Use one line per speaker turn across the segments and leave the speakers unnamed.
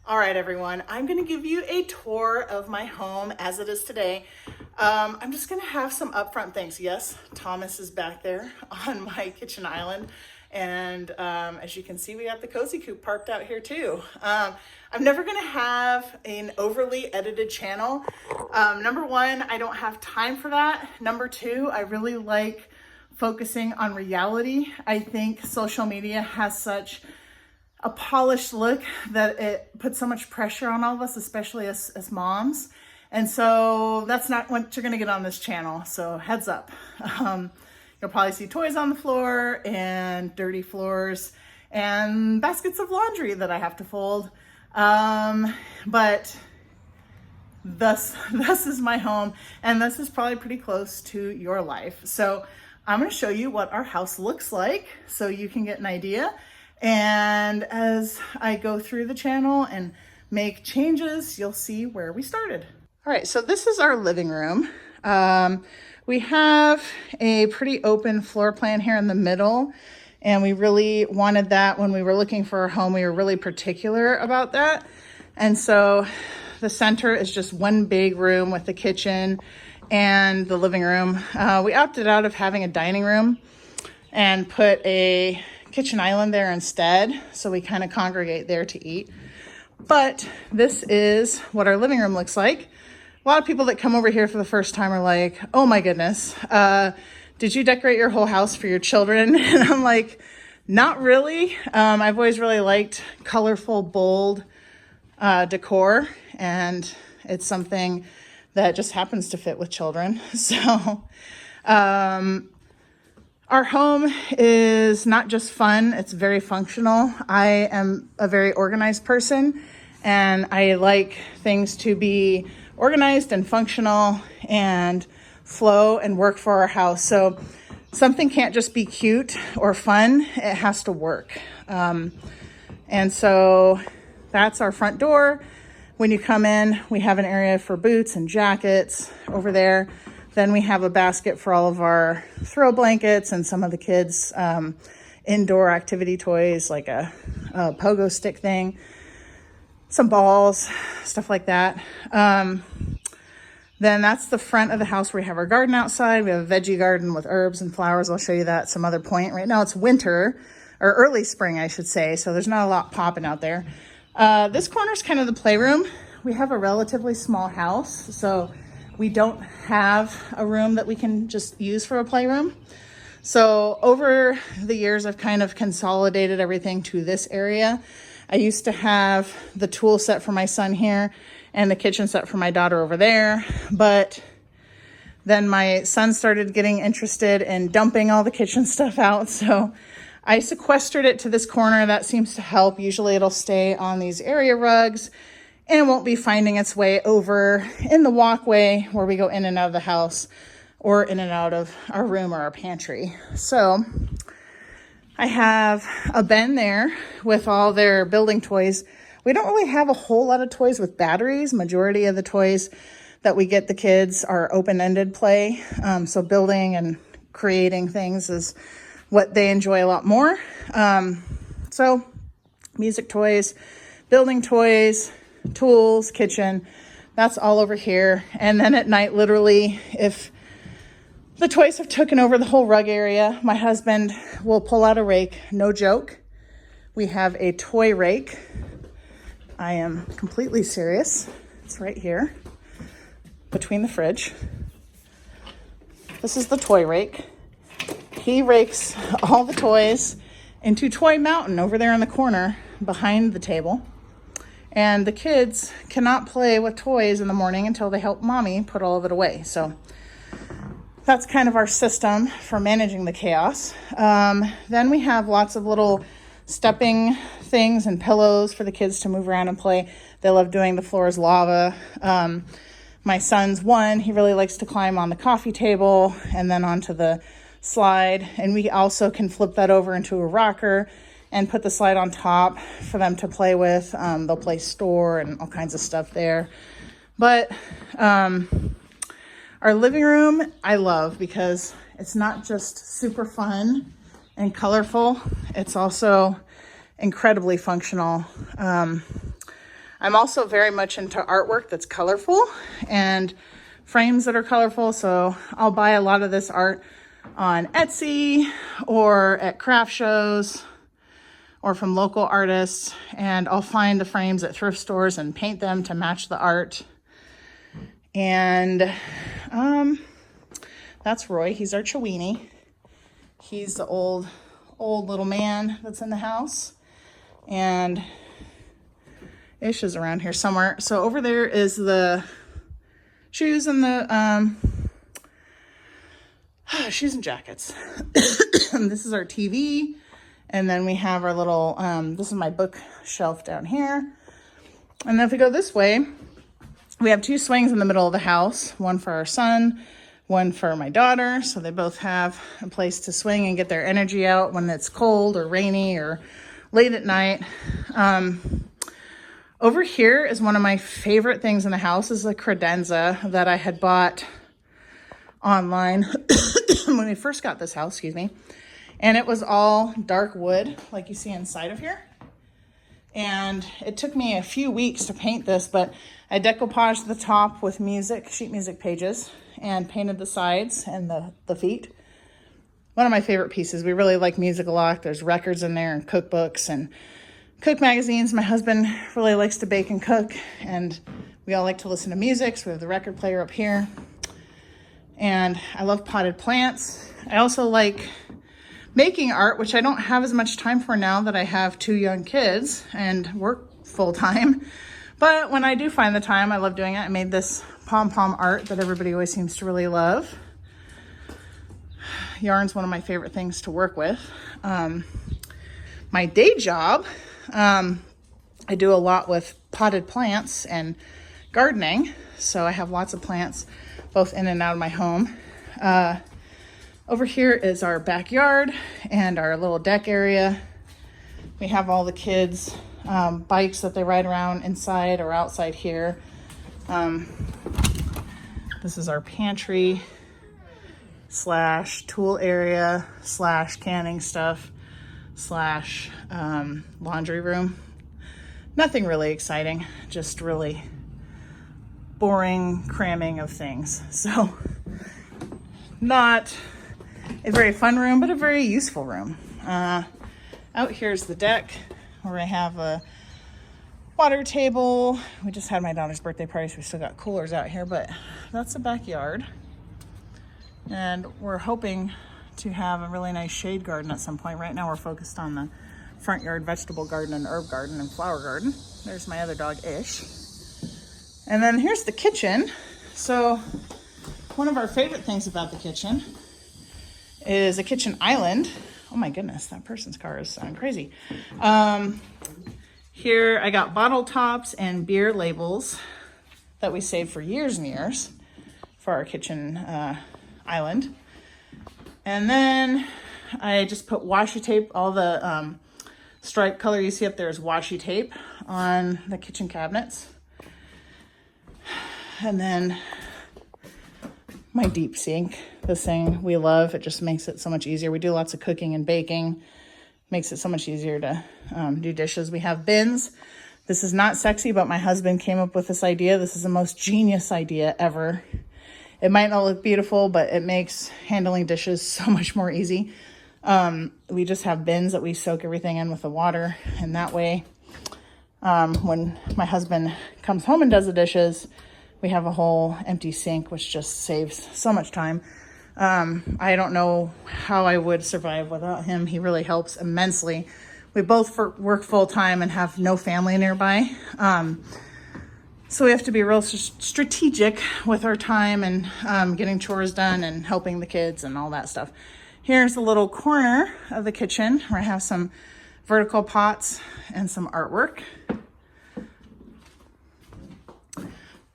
All right, everyone, I'm going to give you a tour of my home as it is today. I'm just going to have some upfront things. Yes, Thomas is back there on my kitchen island. And as you can see, we have the Cozy Coop parked out here too. I'm never going to have an overly edited channel. Number one, I don't have time for that. Number two, I really like focusing on reality. I think social media has such a polished look that it puts so much pressure on all of us, especially as moms. And so that's not what you're gonna get on this channel. So heads up. You'll probably see toys on the floor and dirty floors and baskets of laundry that I have to fold. But this is my home, and this is probably pretty close to your life. So I'm gonna show you what our house looks like so you can get an idea. And as I go through the channel and make changes, you'll see where we started. All right, so this is our living room. We have a pretty open floor plan here in the middle, and we really wanted that when we were looking for a home. We were really particular about that. And so the center is just one big room with the kitchen and the living room. We opted out of having a dining room and put a kitchen island there instead, so we kind of congregate there to eat. But this is what our living room looks like. A lot of people that come over here for the first time are like, oh my goodness, did you decorate your whole house for your children? And I'm like, not really. I've always really liked colorful, bold decor, and it's something that just happens to fit with children. So our home is not just fun, it's very functional. I am a very organized person, and I like things to be organized and functional and flow and work for our house. So something can't just be cute or fun, it has to work. And so that's our front door. When you come in, we have an area for boots and jackets over there. Then we have a basket for all of our throw blankets and some of the kids' indoor activity toys, like a pogo stick thing, some balls, stuff like that. Then that's the front of the house where we have our garden outside. We have a veggie garden with herbs and flowers. I'll show you that some other point. Right now it's winter, or early spring, I should say, so there's not a lot popping out there. This corner is kind of the playroom. We have a relatively small house, so we don't have a room that we can just use for a playroom. So over the years, I've kind of consolidated everything to this area. I used to have the tool set for my son here and the kitchen set for my daughter over there. But then my son started getting interested in dumping all the kitchen stuff out. So I sequestered it to this corner. That seems to help. Usually it'll stay on these area rugs, and it won't be finding its way over in the walkway where we go in and out of the house or in and out of our room or our pantry. So I have a bin there with all their building toys. We don't really have a whole lot of toys with batteries. Majority of the toys that we get the kids are open-ended play. So building and creating things is what they enjoy a lot more. So music toys, building toys, tools, kitchen, that's all over here. And then at night, literally, if the toys have taken over the whole rug area, my husband will pull out a rake. No joke. We have a toy rake. I am completely serious. It's right here between the fridge. This is the toy rake. He rakes all the toys into Toy Mountain over there in the corner behind the table. And the kids cannot play with toys in the morning until they help mommy put all of it away. So that's kind of our system for managing the chaos. Then we have lots of little stepping things and pillows for the kids to move around and play. They love doing the floor is lava. My son's one, he really likes to climb on the coffee table and then onto the slide. And we also can flip that over into a rocker and put the slide on top for them to play with. They'll play store and all kinds of stuff there. But our living room, I love because it's not just super fun and colorful. It's also incredibly functional. I'm also very much into artwork that's colorful and frames that are colorful. So I'll buy a lot of this art on Etsy or at craft shows or from local artists. And I'll find the frames at thrift stores and paint them to match the art. And that's Roy. He's our Chiweenie. He's the old little man that's in the house. And Ish is around here somewhere. So over there is the shoes and the shoes and jackets. And this is our TV. And then we have our little, this is my bookshelf down here. And then if we go this way, we have 2 swings in the middle of the house, one for our son, one for my daughter. So they both have a place to swing and get their energy out when it's cold or rainy or late at night. Over here is one of my favorite things in the house is a credenza that I had bought online when we first got this house, excuse me. And it was all dark wood like you see inside of here. And it took me a few weeks to paint this, but I decoupaged the top with sheet music pages and painted the sides and the feet. One of my favorite pieces. We really like music a lot. There's records in there and cookbooks and cook magazines. My husband really likes to bake and cook, and we all like to listen to music. So we have the record player up here. And I love potted plants. I also like making art, which I don't have as much time for now that I have 2 young kids and work full time. But when I do find the time, I love doing it. I made this pom-pom art that everybody always seems to really love. Yarn's one of my favorite things to work with. My day job, I do a lot with potted plants and gardening. So I have lots of plants both in and out of my home. Over here is our backyard and our little deck area. We have all the kids' bikes that they ride around inside or outside here. This is our pantry / tool area / canning stuff / laundry room. Nothing really exciting, just really boring cramming of things. So not a very fun room, but a very useful room. Out here's the deck where I have a water table. We just had my daughter's birthday party, so we still got coolers out here, but that's the backyard. And we're hoping to have a really nice shade garden at some point. Right now we're focused on the front yard vegetable garden and herb garden and flower garden. There's my other dog, Ish. And then here's the kitchen. So one of our favorite things about the kitchen is a kitchen island. Oh my goodness, that person's car is sounding crazy. Here I got bottle tops and beer labels that we saved for years and years for our kitchen island. And then I just put washi tape, all the stripe color you see up there is washi tape on the kitchen cabinets. And then my deep sink, this thing we love. It just makes it so much easier. We do lots of cooking and baking. Makes it so much easier to do dishes. We have bins. This is not sexy, but my husband came up with this idea. This is the most genius idea ever. It might not look beautiful, but it makes handling dishes so much more easy. We just have bins that we soak everything in with the water. And that way, when my husband comes home and does the dishes, we have a whole empty sink, which just saves so much time. I don't know how I would survive without him. He really helps immensely. We both work full time and have no family nearby. So we have to be real strategic with our time and getting chores done and helping the kids and all that stuff. Here's a little corner of the kitchen where I have some vertical pots and some artwork.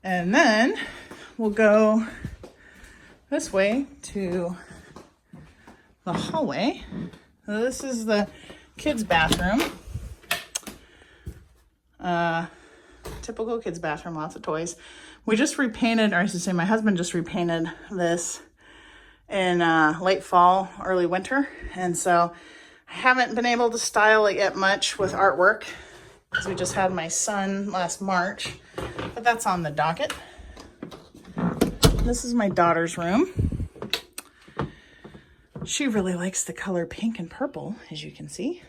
And then we'll go this way to the hallway. So this is the kids' bathroom. Typical kids' bathroom, lots of toys. We just repainted, or I should say my husband just repainted this in late fall, early winter. And so I haven't been able to style it yet much with artwork. because we just had my son last March, but that's on the docket. This is my daughter's room. She really likes the color pink and purple, as you can see.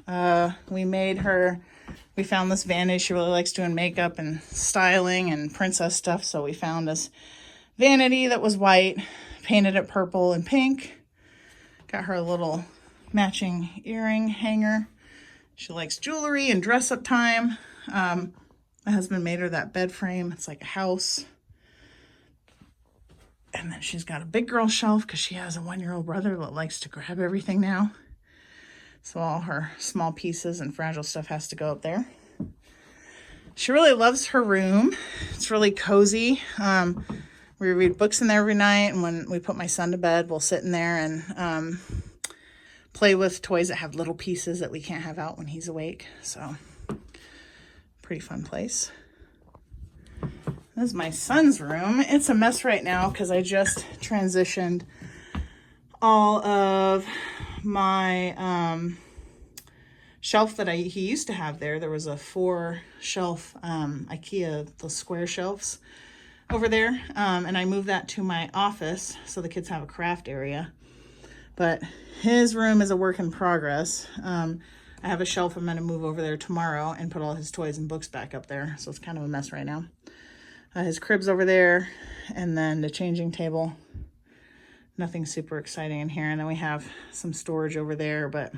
We found this vanity. She really likes doing makeup and styling and princess stuff, so we found this vanity that was white, painted it purple and pink. Got her a little matching earring hanger. She likes jewelry and dress up time. My husband made her that bed frame. It's like a house. And then she's got a big girl shelf because she has a 1-year-old brother that likes to grab everything now. So all her small pieces and fragile stuff has to go up there. She really loves her room. It's really cozy. We read books in there every night. And when we put my son to bed, we'll sit in there and play with toys that have little pieces that we can't have out when he's awake. So pretty fun place. This is my son's room. It's a mess right now because I just transitioned all of my shelf that he used to have there. There was a 4-shelf IKEA, those square shelves over there. And I moved that to my office so the kids have a craft area. But his room is a work in progress. I have a shelf I'm going to move over there tomorrow and put all his toys and books back up there. So it's kind of a mess right now. His crib's over there, and then the changing table. Nothing super exciting in here. And then we have some storage over there, but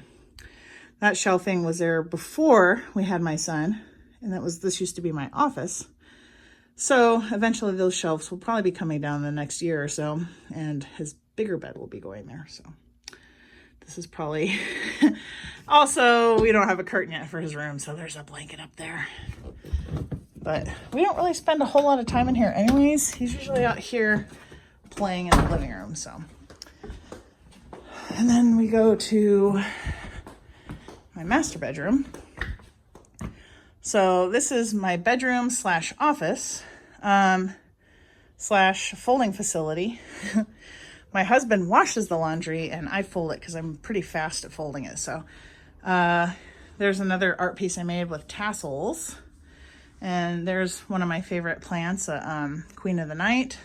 that shelving was there before we had my son, and this used to be my office. So eventually those shelves will probably be coming down in the next year or so, and his bigger bed will be going there. So this is probably also, we don't have a curtain yet for his room, so there's a blanket up there. But we don't really spend a whole lot of time in here anyways. He's usually out here playing in the living room, so. And then we go to my master bedroom. So this is my bedroom slash office slash folding facility. My husband washes the laundry and I fold it because I'm pretty fast at folding it. So there's another art piece I made with tassels. And there's one of my favorite plants, Queen of the Night.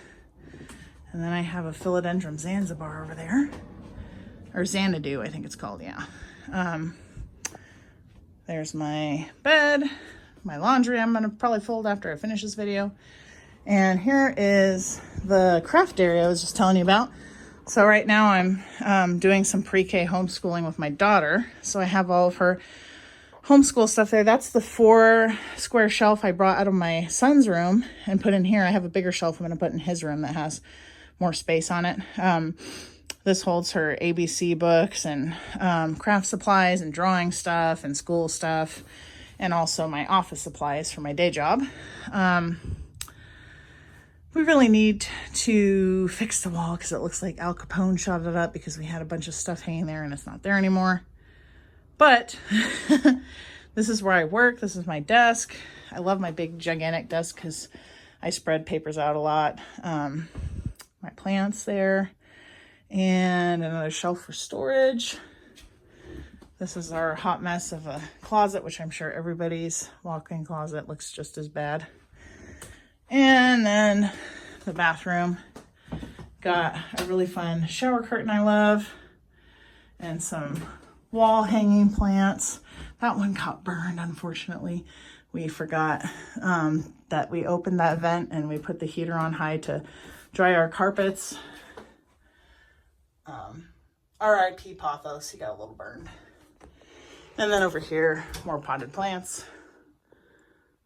And then I have a Philodendron Zanzibar over there. Or Xanadu, I think it's called, yeah. There's my bed, my laundry I'm going to probably fold after I finish this video. And here is the craft area I was just telling you about. So right now I'm doing some pre-K homeschooling with my daughter. So I have all of her homeschool stuff there. That's the 4-square shelf I brought out of my son's room and put in here. I have a bigger shelf I'm going to put in his room that has more space on it. This holds her ABC books and craft supplies and drawing stuff and school stuff, and also my office supplies for my day job. We really need to fix the wall because it looks like Al Capone shot it up because we had a bunch of stuff hanging there and it's not there anymore. But this is where I work. This is my desk. I love my big gigantic desk because I spread papers out a lot. My plants there. And another shelf for storage. This is our hot mess of a closet, which I'm sure everybody's walk-in closet looks just as bad. And then the bathroom. Got a really fun shower curtain I love. And some wall hanging plants. That one got burned, unfortunately. We forgot that we opened that vent and we put the heater on high to dry our carpets. R.I.P. Pothos, he got a little burned. And then over here, more potted plants.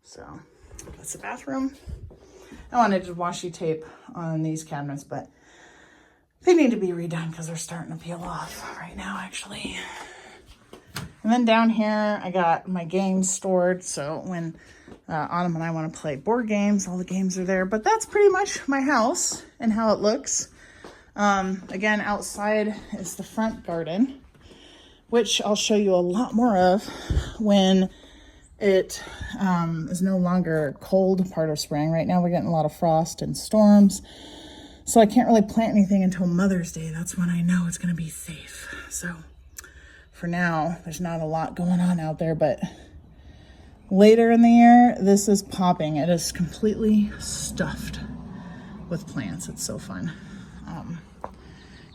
So that's the bathroom. I wanted to washi tape on these cabinets, but they need to be redone because they're starting to peel off right now, actually. And then down here, I got my games stored. So when Autumn and I want to play board games, all the games are there. But that's pretty much my house and how it looks. Again, outside is the front garden, which I'll show you a lot more of when it is no longer cold part of spring. Right now we're getting a lot of frost and storms. So I can't really plant anything until Mother's Day. That's when I know it's going to be safe. So for now, there's not a lot going on out there, but later in the year, this is popping. It is completely stuffed with plants. It's so fun.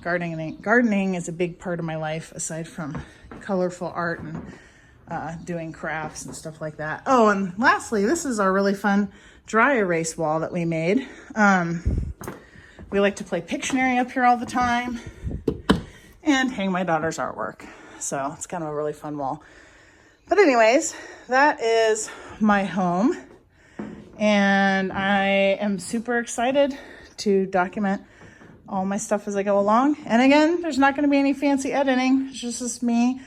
Gardening is a big part of my life, aside from colorful art and doing crafts and stuff like that. Oh, and lastly, this is our really fun dry erase wall that we made. We like to play Pictionary up here all the time and hang my daughter's artwork. So it's kind of a really fun wall. But anyways, that is my home. And I am super excited to document all my stuff as I go along. And again, there's not going to be any fancy editing. It's just me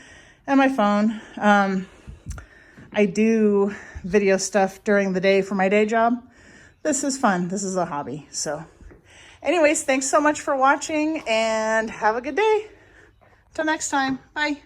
and my phone. I do video stuff during the day for my day job. This is fun. This is a hobby. So anyways, thanks so much for watching and have a good day. Till next time. Bye.